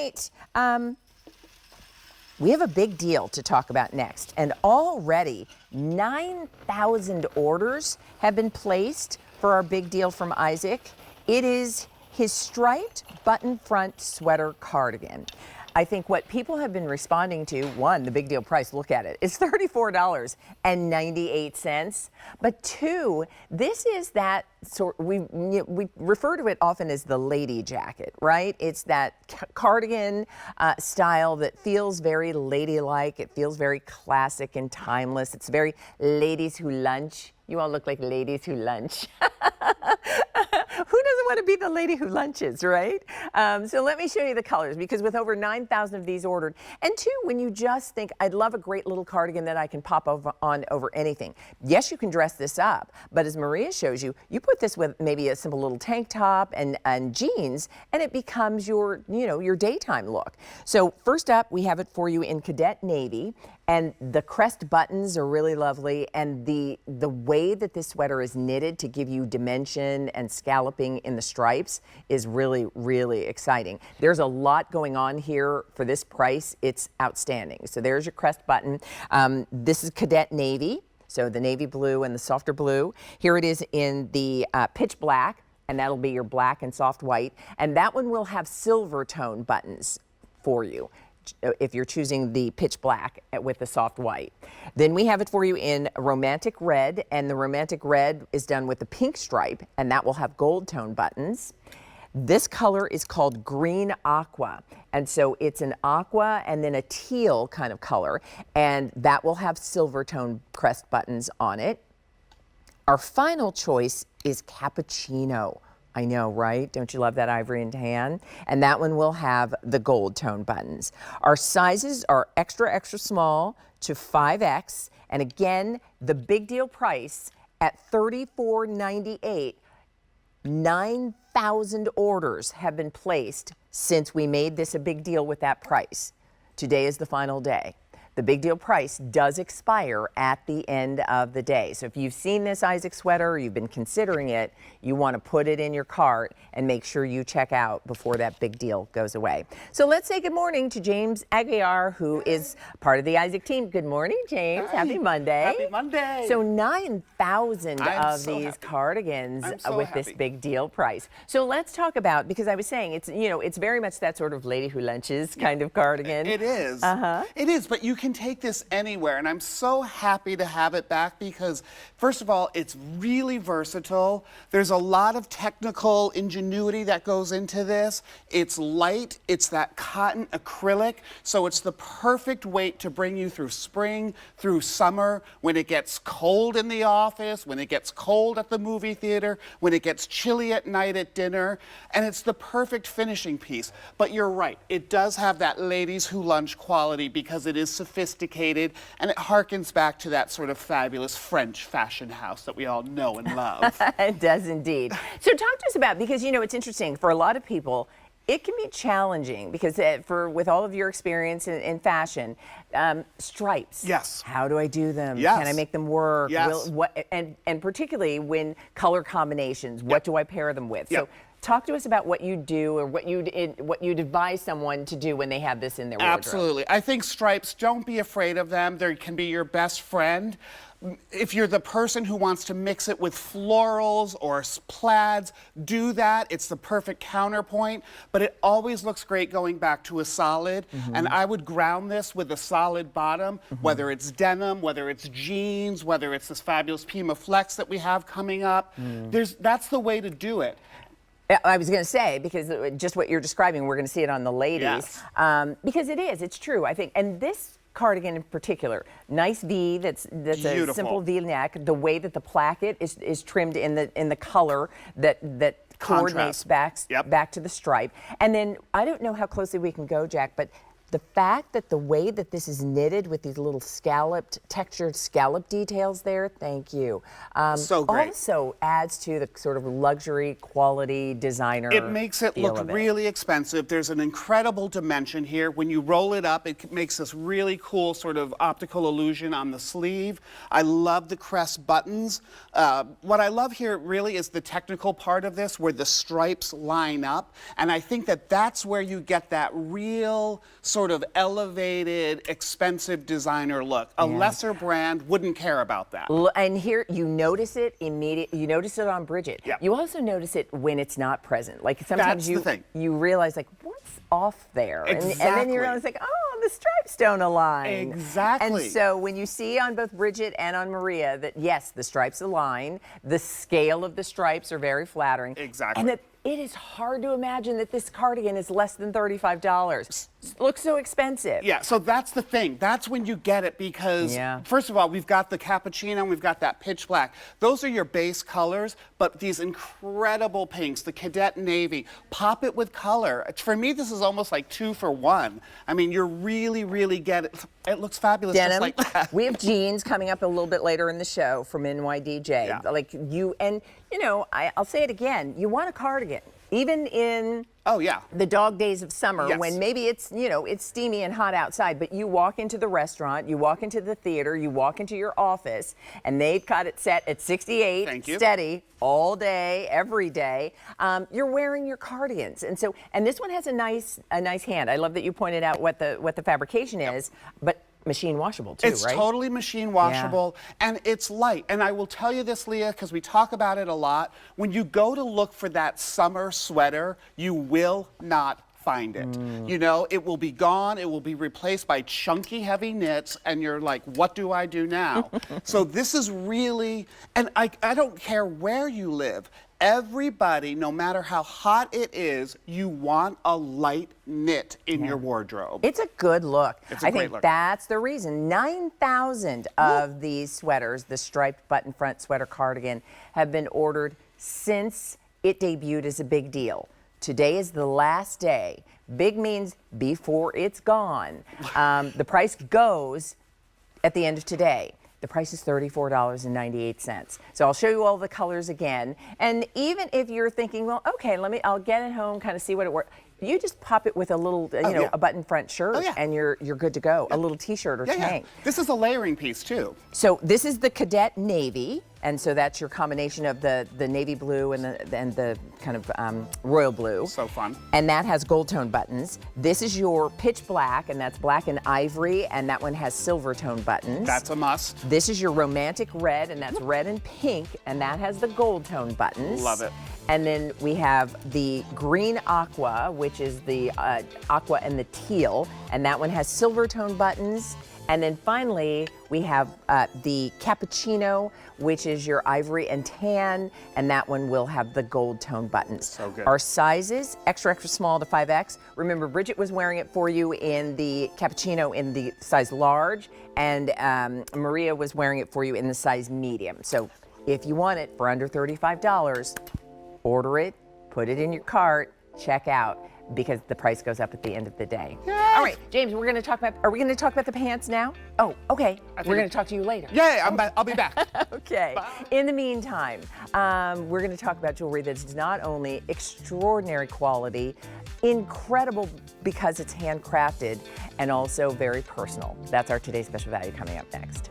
right. We have a big deal to talk about next, and already 9,000 orders have been placed for our big deal from Isaac. It is his striped button front sweater cardigan. I think what people have been responding to, one, the big deal price, look at it, it's $34.98. But two, this is that sort, we refer to it often as the lady jacket, right? It's that cardigan style that feels very ladylike. It feels very classic and timeless. It's very ladies who lunch. You all look like ladies who lunch. Who doesn't want to be the lady who lunches, right? So let me show you the colors, because with over 9,000 of these ordered, and two, when you just think, I'd love a great little cardigan that I can pop on over anything. Yes, you can dress this up, but as Maria shows you, you put this with maybe a simple little tank top and jeans, and it becomes your, your daytime look. So first up, we have it for you in cadet navy. And the crest buttons are really lovely, and the way that this sweater is knitted to give you dimension and scalloping in the stripes is really, really exciting. There's a lot going on here for this price. It's outstanding. So there's your crest button. This is cadet navy, so the navy blue and the softer blue. Here it is in the pitch black, and that'll be your black and soft white. And that one will have silver tone buttons for you, if you're choosing the pitch black with the soft white. Then we have it for you in romantic red, and the romantic red is done with the pink stripe, and that will have gold tone buttons. This color is called green aqua, and so it's an aqua and then a teal kind of color, and that will have silver tone crest buttons on it. Our final choice is cappuccino. I know, right? Don't you love that ivory and tan? And that one will have the gold tone buttons. Our sizes are extra, extra small to 5X. And again, the big deal price at $34.98. 9,000 orders have been placed since we made this a big deal with that price. Today is the final day. The big deal price does expire at the end of the day. So if you've seen this Isaac sweater, or you've been considering it, you want to put it in your cart and make sure you check out before that big deal goes away. So let's say good morning to James Aguiar, who is part of the Isaac team. Good morning, James. Hi. Happy Monday. Happy Monday. So 9,000 of these cardigans with this big deal price. So let's talk about, because I was saying it's, it's very much that sort of lady who lunches kind of cardigan. It is. It is, but you can take this anywhere, and I'm so happy to have it back because, first of all, it's really versatile. There's a lot of technical ingenuity that goes into this. It's light, it's that cotton acrylic, so it's the perfect weight to bring you through spring, through summer, when it gets cold in the office, when it gets cold at the movie theater, when it gets chilly at night at dinner, and it's the perfect finishing piece. But you're right, it does have that ladies who lunch quality because it is sophisticated, and it harkens back to that sort of fabulous French fashion house that we all know and love. It does indeed. So talk to us about, because it's interesting, for a lot of people, it can be challenging because with all of your experience in fashion, stripes. Yes. How do I do them? Yes. Can I make them work? Yes. And particularly when color combinations, what do I pair them with? Yep. So talk to us about what you do, or what you'd advise someone to do when they have this in their wardrobe. Absolutely. I think stripes, don't be afraid of them. They can be your best friend. If you're the person who wants to mix it with florals or plaids, do that. It's the perfect counterpoint, but it always looks great going back to a solid. And I would ground this with a solid bottom, whether it's denim, whether it's jeans, whether it's this fabulous Pima Flex that we have coming up. That's the way to do it. I was going to say, because just what you're describing, we're going to see it on the ladies. Yes. Because it's true, I think. And this cardigan in particular, nice V, that's a simple V neck. The way that the placket is trimmed in the color that coordinates back to the stripe. And then, I don't know how closely we can go, Jack, but the fact that the way that this is knitted with these little textured scallop details there, thank you. So great. Also adds to the sort of luxury, quality, designer It makes it feel look of it. really expensive. There's an incredible dimension here. When you roll it up, it makes this really cool sort of optical illusion on the sleeve. I love the crest buttons. What I love here really is the technical part of this, where the stripes line up. And I think that that's where you get that real sort of elevated, expensive designer look. A lesser brand wouldn't care about that. And here you notice it immediately. You notice it on Bridget. Yeah. You also notice it when it's not present. Like sometimes That's the thing. you realize like what's off there, and then Exactly. you realize like the stripes don't align. Exactly. And so when you see on both Bridget and on Maria that yes, the stripes align, the scale of the stripes are very flattering. Exactly. And that it is hard to imagine that this cardigan is less than $35. It looks so expensive. Yeah, so that's the thing. That's when you get it because, first of all, we've got the cappuccino and we've got that pitch black. Those are your base colors, but these incredible pinks, the cadet navy, pop it with color. For me, this is almost like 2 for 1. I mean, you're really, really get it. It looks fabulous Denim. just like that. We have jeans coming up a little bit later in the show from NYDJ. Yeah. Like I'll say it again. You want a cardigan, even in Oh, yeah. the dog days of summer Yes. when maybe it's it's steamy and hot outside, but you walk into the restaurant, you walk into the theater, you walk into your office, and they've got it set at 68 Thank you. steady all day, every day. You're wearing your cardigans, and this one has a nice hand. I love that you pointed out what the fabrication is, but machine washable too, It's right? totally machine washable, and it's light. And I will tell you this, Leah, because we talk about it a lot. When you go to look for that summer sweater, you will not find it. You know, it will be gone. It will be replaced by chunky, heavy knits, and you're like, what do I do now? So this is really, and I don't care where you live. Everybody, no matter how hot it is, you want a light knit in your wardrobe. It's a good look. It's a I great think look. that's the reason. 9,000 of these sweaters, the striped button front sweater cardigan, have been ordered since it debuted as a big deal. Today is the last day. Big means before it's gone. The price goes at the end of today. The price is $34.98. So I'll show you all the colors again. And even if you're thinking, well, okay, I'll get it home, kind of see what it works. You just pop it with a little, a button front shirt, and you're good to go. A little T-shirt or tank. This is a layering piece too. So this is the cadet navy, and so that's your combination of the navy blue and the kind of royal blue. So fun. And that has gold tone buttons. This is your pitch black, and that's black and ivory, and that one has silver tone buttons. That's a must. This is your romantic red, and that's red and pink, and that has the gold tone buttons. Love it. And then we have the green aqua, which is the aqua and the teal, and that one has silver tone buttons. And then finally, we have the cappuccino, which is your ivory and tan, and that one will have the gold tone buttons. So good. Our sizes, extra, extra small to 5X. Remember, Bridget was wearing it for you in the cappuccino in the size large, and Maria was wearing it for you in the size medium. So if you want it for under $35, order it, put it in your cart, check out, because the price goes up at the end of the day. Yes. All right, James, are we going to talk about the pants now? Oh, okay. We're going to talk to you later. Yeah, I'll be back. Okay. Bye. In the meantime, we're going to talk about jewelry that's not only extraordinary quality, incredible because it's handcrafted, and also very personal. That's our today's special value coming up next.